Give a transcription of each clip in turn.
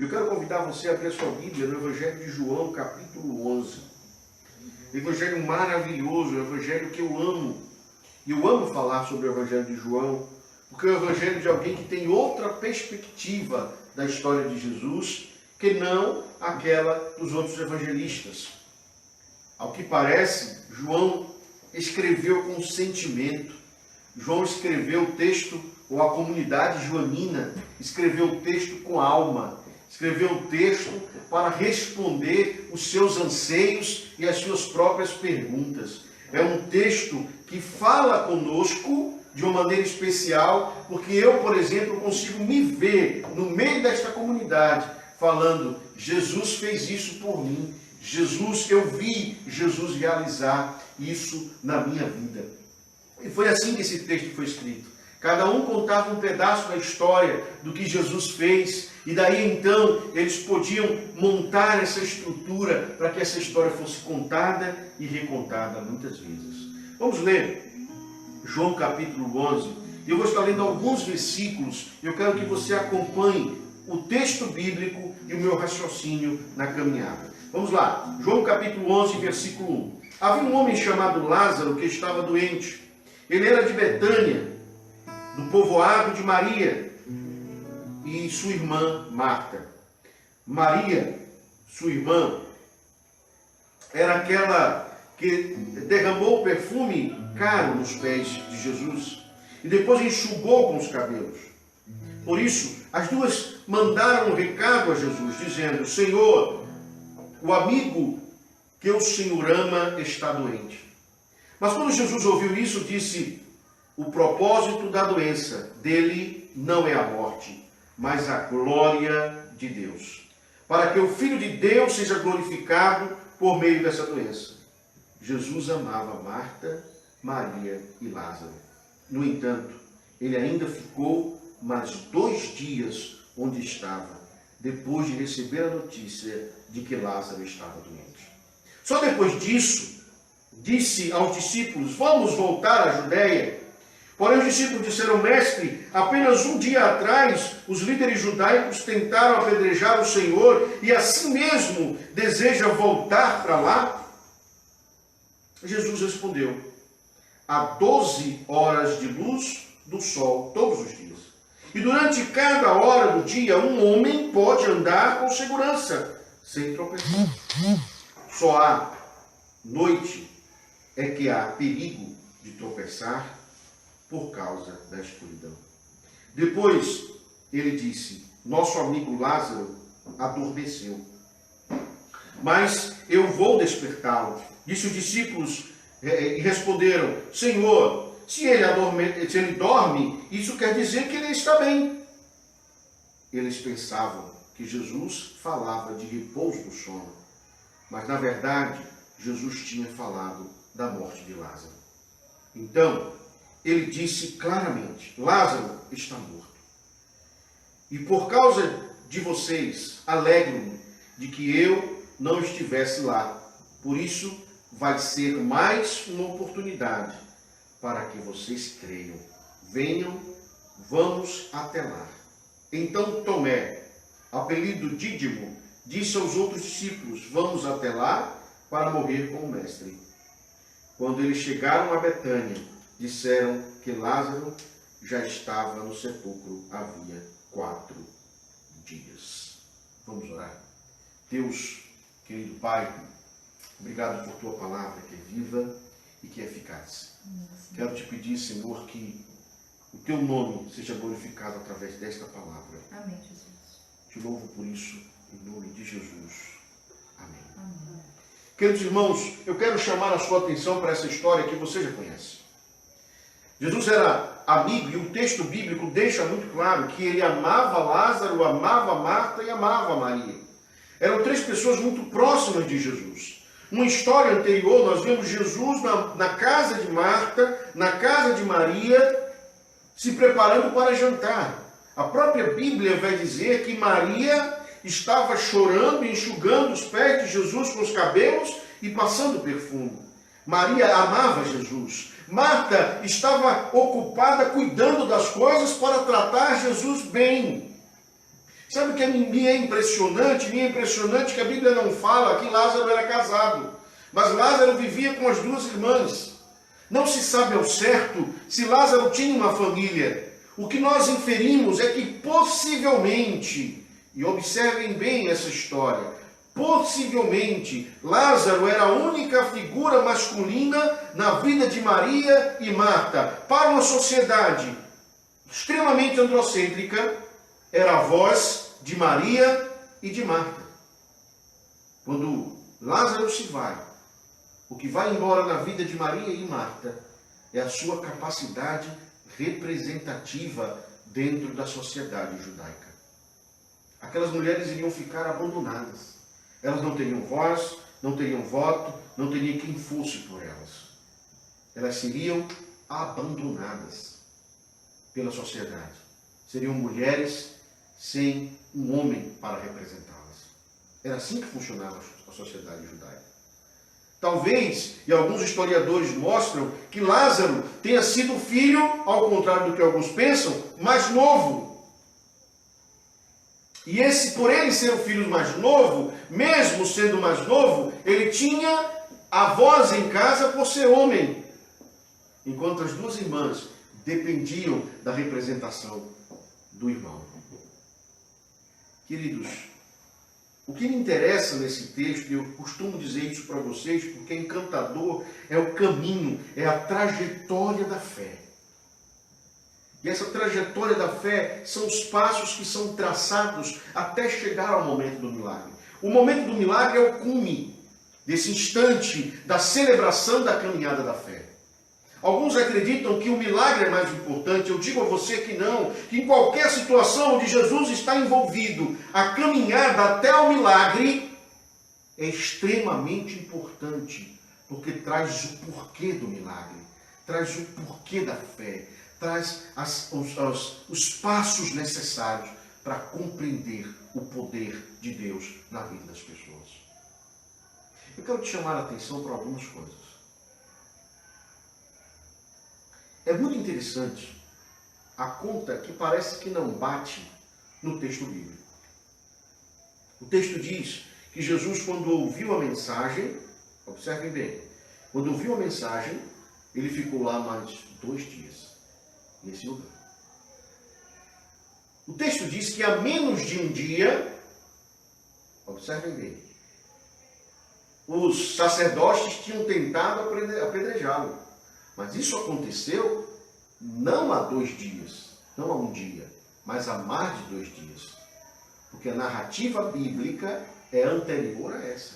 Eu quero convidar você a abrir a sua Bíblia no Evangelho de João, capítulo 11. Evangelho maravilhoso, o evangelho que eu amo. E eu amo falar sobre o Evangelho de João, porque é o evangelho de alguém que tem outra perspectiva da história de Jesus, que não aquela dos outros evangelistas. Ao que parece, João escreveu com sentimento. João escreveu o texto, ou a comunidade joanina escreveu o texto com alma. Escreveu o texto para responder os seus anseios e as suas próprias perguntas. É um texto que fala conosco de uma maneira especial, porque eu, por exemplo, consigo me ver no meio desta comunidade falando: Jesus fez isso por mim. Eu vi Jesus realizar isso na minha vida. E foi assim que esse texto foi escrito. Cada um contava um pedaço da história do que Jesus fez, e daí então eles podiam montar essa estrutura para que essa história fosse contada e recontada muitas vezes. Vamos ler João capítulo 11. Eu vou estar lendo alguns versículos. Eu quero que você acompanhe o texto bíblico e o meu raciocínio na caminhada. Vamos lá, João capítulo 11, versículo 1. Havia um homem chamado Lázaro que estava doente. Ele era de Betânia, do povoado de Maria e sua irmã Marta. Maria, sua irmã, era aquela que derramou perfume caro nos pés de Jesus e depois enxugou com os cabelos. Por isso, as duas mandaram um recado a Jesus, dizendo: Senhor, o amigo que o Senhor ama está doente. Mas quando Jesus ouviu isso, disse: o propósito da doença dele não é a morte, mas a glória de Deus, para que o Filho de Deus seja glorificado por meio dessa doença. Jesus amava Marta, Maria e Lázaro. No entanto, ele ainda ficou mais 2 dias onde estava, depois de receber a notícia de que Lázaro estava doente. Só depois disso, disse aos discípulos: vamos voltar à Judeia. Porém, os discípulos disseram: mestre, apenas um dia atrás, os líderes judaicos tentaram apedrejar o Senhor e assim mesmo deseja voltar para lá? Jesus respondeu: há 12 horas de luz do sol todos os dias. E durante cada hora do dia, um homem pode andar com segurança, sem tropeçar. Só há noite é que há perigo de tropeçar por causa da escuridão. Depois ele disse: nosso amigo Lázaro adormeceu, mas eu vou despertá-lo. Disse os discípulos e responderam: Senhor, se ele dorme, isso quer dizer que ele está bem. Eles pensavam que Jesus falava de repouso do sono, mas na verdade Jesus tinha falado da morte de Lázaro. Então ele disse claramente: Lázaro está morto. E por causa de vocês, alegro-me de que eu não estivesse lá. Por isso, vai ser mais uma oportunidade para que vocês creiam. Venham, vamos até lá. Então Tomé, apelido Dídimo, disse aos outros discípulos: vamos até lá para morrer com o mestre. Quando eles chegaram a Betânia, disseram que Lázaro já estava no sepulcro havia 4 dias. Vamos orar. Deus, querido Pai, obrigado por tua palavra que é viva e que é eficaz. Quero te pedir, Senhor, que o teu nome seja glorificado através desta palavra. Amém, Jesus. Te louvo por isso, em nome de Jesus. Amém. Amém. Queridos irmãos, eu quero chamar a sua atenção para essa história que você já conhece. Jesus era amigo, e o texto bíblico deixa muito claro que ele amava Lázaro, amava Marta e amava Maria. Eram 3 pessoas muito próximas de Jesus. Numa história anterior, nós vemos Jesus na casa de Marta, na casa de Maria, se preparando para jantar. A própria Bíblia vai dizer que Maria estava chorando e enxugando os pés de Jesus com os cabelos e passando perfume. Maria amava Jesus. Marta estava ocupada cuidando das coisas para tratar Jesus bem. Sabe o que me é impressionante? Me é impressionante que a Bíblia não fala que Lázaro era casado. Mas Lázaro vivia com as duas irmãs. Não se sabe ao certo se Lázaro tinha uma família. O que nós inferimos é que possivelmente, e observem bem essa história, possivelmente Lázaro era a única figura masculina na vida de Maria e Marta. Para uma sociedade extremamente androcêntrica, era a voz de Maria e de Marta. Quando Lázaro se vai, o que vai embora na vida de Maria e Marta é a sua capacidade representativa dentro da sociedade judaica. Aquelas mulheres iriam ficar abandonadas. Elas não teriam voz, não teriam voto, não teria quem fosse por elas. Elas seriam abandonadas pela sociedade. Seriam mulheres sem um homem para representá-las. Era assim que funcionava a sociedade judaica. Talvez, e alguns historiadores mostram, que Lázaro tenha sido filho, ao contrário do que alguns pensam, mais novo. E por ele ser o filho mais novo, mesmo sendo mais novo, ele tinha a voz em casa por ser homem. Enquanto as duas irmãs dependiam da representação do irmão. Queridos, o que me interessa nesse texto, e eu costumo dizer isso para vocês, porque é encantador, é o caminho, é a trajetória da fé. E essa trajetória da fé são os passos que são traçados até chegar ao momento do milagre. O momento do milagre é o cume desse instante da celebração da caminhada da fé. Alguns acreditam que o milagre é mais importante. Eu digo a você que não, que em qualquer situação onde Jesus está envolvido, a caminhada até o milagre é extremamente importante, porque traz o porquê do milagre, traz o porquê da fé, traz os passos necessários para compreender o poder de Deus na vida das pessoas. Eu quero te chamar a atenção para algumas coisas. É muito interessante a conta que parece que não bate no texto bíblico. O texto diz que Jesus, quando ouviu a mensagem, observem bem, quando ouviu a mensagem, ele ficou lá mais 2 dias, nesse lugar. O texto diz que há menos de um dia, observem bem, os sacerdotes tinham tentado apedrejá-lo. Mas isso aconteceu não há 2 dias, não há um dia, mas há mais de 2 dias. Porque a narrativa bíblica é anterior a essa.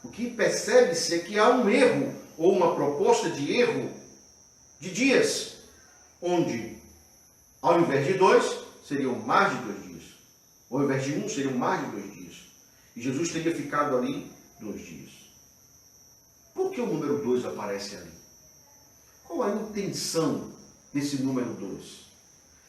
O que percebe-se é que há um erro, ou uma proposta de erro, de dias, onde, ao invés de 2, seriam mais de 2 dias. Ao invés de 1, seriam mais de 2 dias. E Jesus teria ficado ali 2 dias. Por que o número 2 aparece ali? Qual a intenção desse número 2?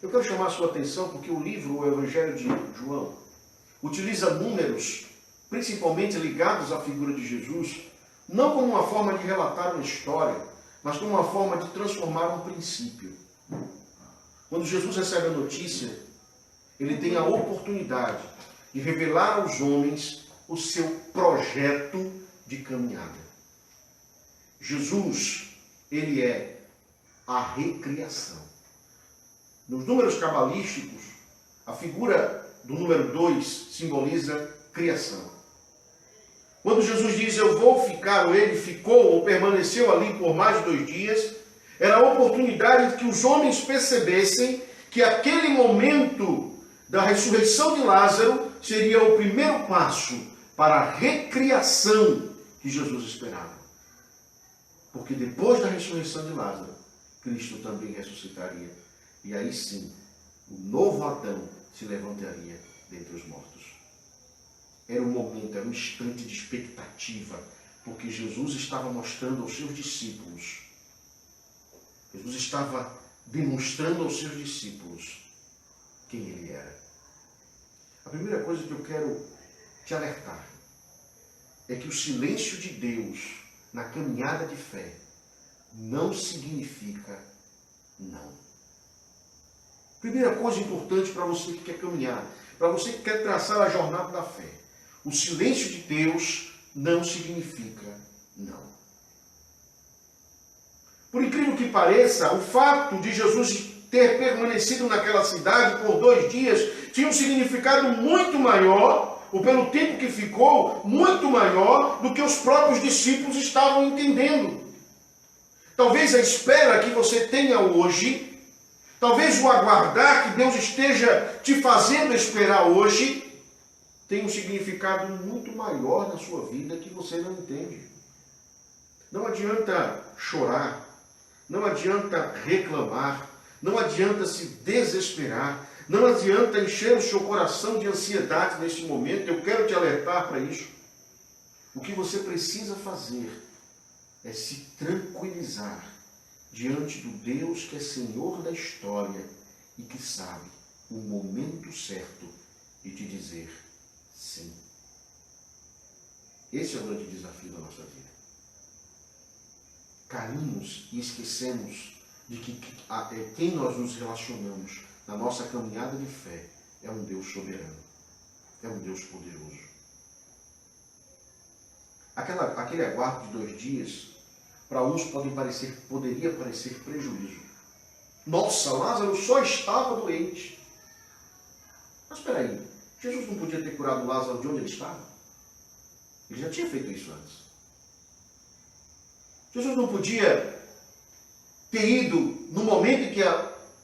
Eu quero chamar a sua atenção porque o livro, o Evangelho de João, utiliza números, principalmente ligados à figura de Jesus, não como uma forma de relatar uma história, mas como uma forma de transformar um princípio. Quando Jesus recebe a notícia, ele tem a oportunidade de revelar aos homens o seu projeto de caminhada. Jesus, ele é a recriação. Nos números cabalísticos, a figura do número 2 simboliza criação. Quando Jesus diz, eu vou ficar, ou ele ficou, ou permaneceu ali por mais de 2 dias, era a oportunidade de que os homens percebessem que aquele momento da ressurreição de Lázaro seria o primeiro passo para a recriação que Jesus esperava. Porque depois da ressurreição de Lázaro, Cristo também ressuscitaria. E aí sim, o novo Adão se levantaria dentre os mortos. Era um momento, era um instante de expectativa, porque Jesus estava mostrando aos seus discípulos, Jesus estava demonstrando aos seus discípulos quem ele era. A primeira coisa que eu quero te alertar é que o silêncio de Deus na caminhada de fé não significa não. Primeira coisa importante para você que quer caminhar, para você que quer traçar a jornada da fé. O silêncio de Deus não significa não. Por incrível que pareça, o fato de Jesus ter permanecido naquela cidade por 2 dias tinha um significado muito maior, ou pelo tempo que ficou, muito maior do que os próprios discípulos estavam entendendo. Talvez a espera que você tenha hoje, talvez o aguardar que Deus esteja te fazendo esperar hoje, tenha um significado muito maior na sua vida que você não entende. Não adianta chorar, não adianta reclamar, não adianta se desesperar, não adianta encher o seu coração de ansiedade nesse momento. Eu quero te alertar para isso. O que você precisa fazer é se tranquilizar diante do Deus que é Senhor da história e que sabe o momento certo de te dizer sim. Esse é o grande desafio da nossa vida. Caímos e esquecemos de que quem nós nos relacionamos na nossa caminhada de fé é um Deus soberano, é um Deus poderoso. Aquele aguardo de 2 dias, para uns poderia parecer prejuízo. Nossa, Lázaro só estava doente. Mas espera aí, Jesus não podia ter curado Lázaro de onde ele estava? Ele já tinha feito isso antes. Jesus não podia ter ido no momento em que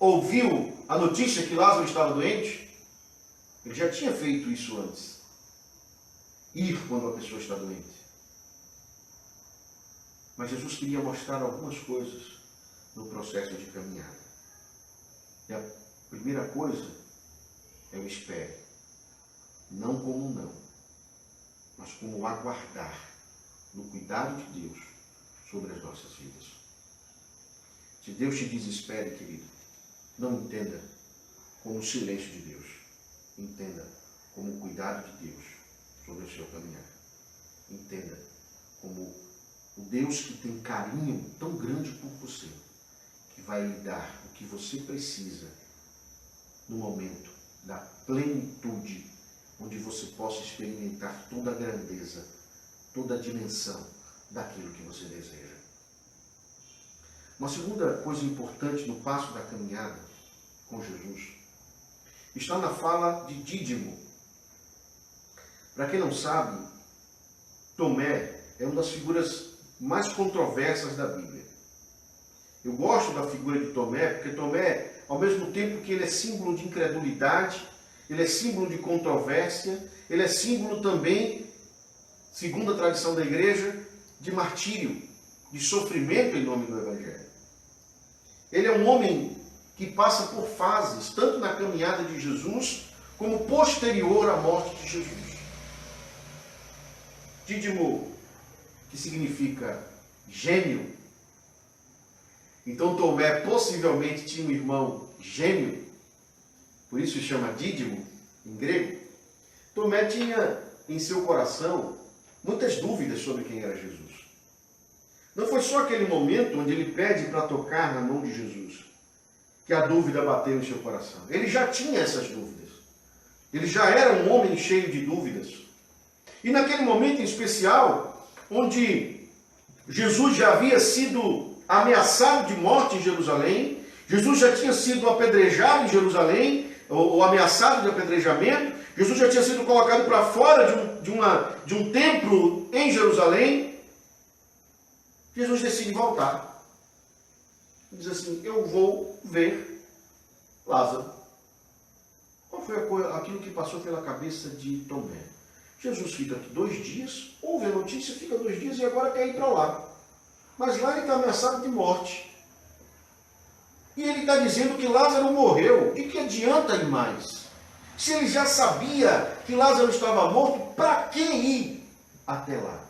ouviu a notícia que Lázaro estava doente? Ele já tinha feito isso antes. Ir quando a pessoa está doente. Mas Jesus queria mostrar algumas coisas no processo de caminhada. E a primeira coisa é o espere. Não como não, mas como aguardar no cuidado de Deus sobre as nossas vidas. Se Deus te diz espere, querido, não entenda como o silêncio de Deus. Entenda como o cuidado de Deus sobre o seu caminhar. Entenda como o Deus que tem carinho tão grande por você, que vai lhe dar o que você precisa no momento da plenitude, onde você possa experimentar toda a grandeza, toda a dimensão daquilo que você deseja. Uma segunda coisa importante no passo da caminhada com Jesus está na fala de Dídimo. Para quem não sabe, Tomé é uma das figuras mais controversas da Bíblia. Eu gosto da figura de Tomé, porque Tomé, ao mesmo tempo que ele é símbolo de incredulidade, ele é símbolo de controvérsia, ele é símbolo também, segundo a tradição da igreja, de martírio, de sofrimento em nome do Evangelho. Ele é um homem que passa por fases, tanto na caminhada de Jesus, como posterior à morte de Jesus. Dídimo, que significa gêmeo. Então Tomé possivelmente tinha um irmão gêmeo, por isso se chama Dídimo, em grego. Tomé tinha em seu coração muitas dúvidas sobre quem era Jesus. Não foi só aquele momento onde ele pede para tocar na mão de Jesus que a dúvida bateu em seu coração. Ele já tinha essas dúvidas. Ele já era um homem cheio de dúvidas. E naquele momento em especial, onde Jesus já havia sido ameaçado de morte em Jerusalém, Jesus já tinha sido apedrejado em Jerusalém, ou ameaçado de apedrejamento, Jesus já tinha sido colocado para fora de um templo em Jerusalém. Jesus decide voltar. Diz assim, eu vou ver Lázaro. Qual foi aquilo que passou pela cabeça de Tomé? Jesus fica aqui 2 dias, ouve a notícia, fica 2 dias e agora quer ir para lá. Mas lá ele está ameaçado de morte. E ele está dizendo que Lázaro morreu. De que adianta ir mais? Se ele já sabia que Lázaro estava morto, para que ir até lá?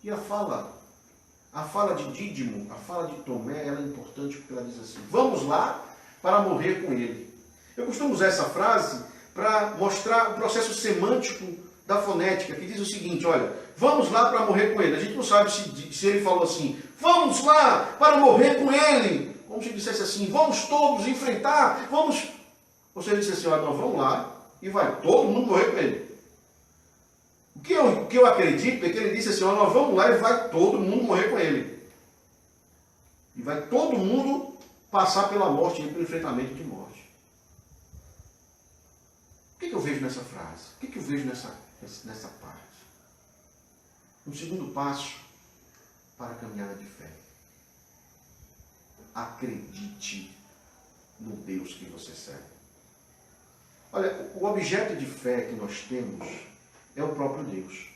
E a fala de Dídimo, a fala de Tomé, ela é importante porque ela diz assim, vamos lá para morrer com ele. Eu costumo usar essa frase para mostrar o processo semântico da fonética, que diz o seguinte, olha, vamos lá para morrer com ele. A gente não sabe se ele falou assim, vamos lá para morrer com ele. Como se dissesse assim, vamos todos enfrentar, vamos... Você disse assim, olha, nós vamos lá e vai todo mundo morrer com ele. O que eu acredito é que ele disse assim, olha, nós vamos lá e vai todo mundo morrer com ele. E vai todo mundo passar pela morte, pelo enfrentamento de morte. O que eu vejo nessa frase? O que eu vejo nessa parte? Um segundo passo para a caminhada de fé. Acredite no Deus que você serve. Olha, o objeto de fé que nós temos é o próprio Deus.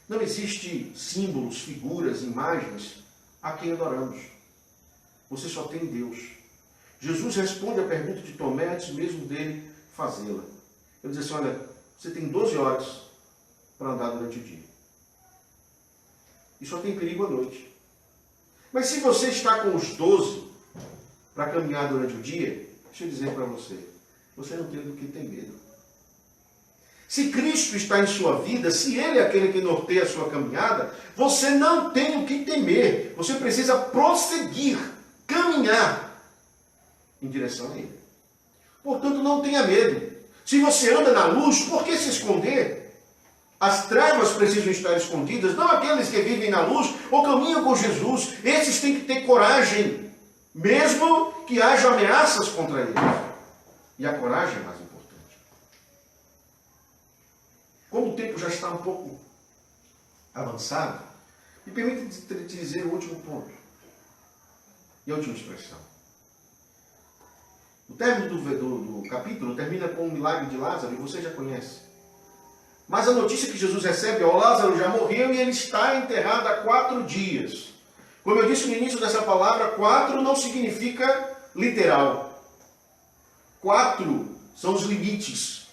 Não existe símbolos, figuras, imagens a quem adoramos. Você só tem Deus. Jesus responde a pergunta de Tomé antes mesmo dele fazê-la. Ele diz assim, olha, você tem 12 horas para andar durante o dia. E só tem perigo à noite. Mas se você está com os 12 para caminhar durante o dia, deixa eu dizer para você, você não tem do que ter medo. Se Cristo está em sua vida, se Ele é aquele que norteia a sua caminhada, você não tem o que temer. Você precisa prosseguir, caminhar em direção a Ele. Portanto, não tenha medo. Se você anda na luz, por que se esconder? As trevas precisam estar escondidas, não aqueles que vivem na luz ou caminham com Jesus. Esses têm que ter coragem, mesmo que haja ameaças contra eles. E a coragem é mais importante. Como o tempo já está um pouco avançado, me permite te dizer o último ponto. E a última expressão. O término do capítulo termina com o milagre de Lázaro, e você já conhece. Mas a notícia que Jesus recebe é: o Lázaro já morreu e ele está enterrado há 4 dias. Como eu disse no início dessa palavra, 4 não significa literal. 4 são os limites.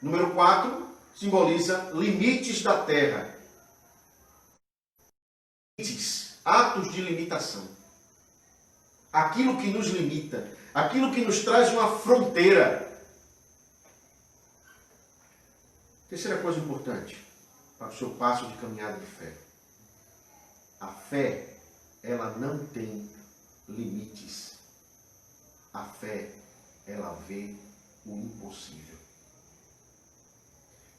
Número 4 simboliza limites da terra. Limites, atos de limitação. Aquilo que nos limita, aquilo que nos traz uma fronteira. Terceira coisa importante para o seu passo de caminhada de fé. A fé, ela não tem limites. A fé, ela vê o impossível.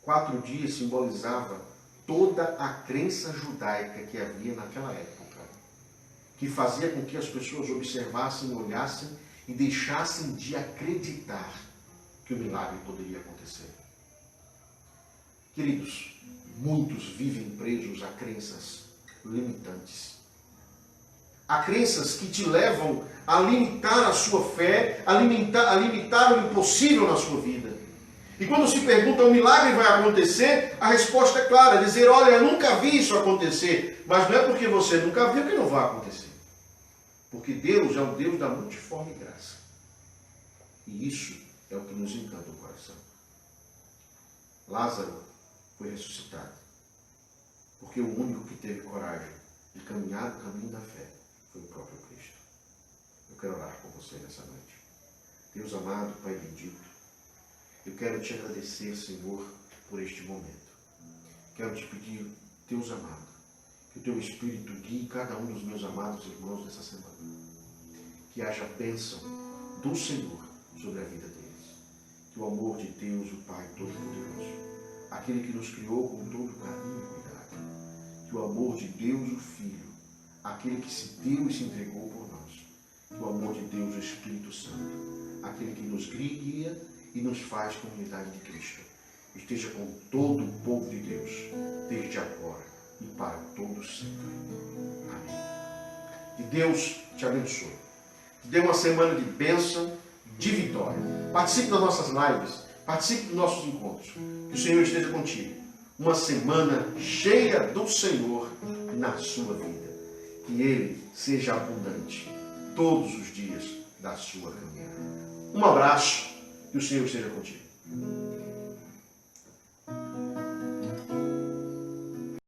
4 dias simbolizava toda a crença judaica que havia naquela época, que fazia com que as pessoas observassem, olhassem e deixassem de acreditar que o milagre poderia acontecer. Queridos, muitos vivem presos a crenças limitantes. A crenças que te levam a limitar a sua fé, a limitar o impossível na sua vida. E quando se pergunta, o milagre vai acontecer? A resposta é clara, dizer, olha, eu nunca vi isso acontecer. Mas não é porque você nunca viu que não vai acontecer. Porque Deus é o Deus da multiforme graça. E isso é o que nos encanta o coração. Lázaro foi ressuscitado, porque o único que teve coragem de caminhar o caminho da fé foi o próprio Cristo. Eu quero orar com você nessa noite. Deus amado, Pai bendito, eu quero te agradecer, Senhor, por este momento. Quero te pedir, Deus amado, que o teu Espírito guie cada um dos meus amados irmãos nessa semana. Que haja bênção do Senhor sobre a vida deles. Que o amor de Deus, o Pai Todo-Poderoso, aquele que nos criou com todo carinho e cuidado, que o amor de Deus, o Filho, aquele que se deu e se entregou por nós, que o amor de Deus, o Espírito Santo, aquele que nos guia e nos faz comunidade de Cristo, esteja com todo o povo de Deus, desde agora e para todos sempre. Amém. Que Deus te abençoe. Te dê uma semana de bênção, de vitória. Participe das nossas lives, participe dos nossos encontros. Que o Senhor esteja contigo. Uma semana cheia do Senhor na sua vida. Que Ele seja abundante todos os dias da sua caminhada. Um abraço e o Senhor esteja contigo.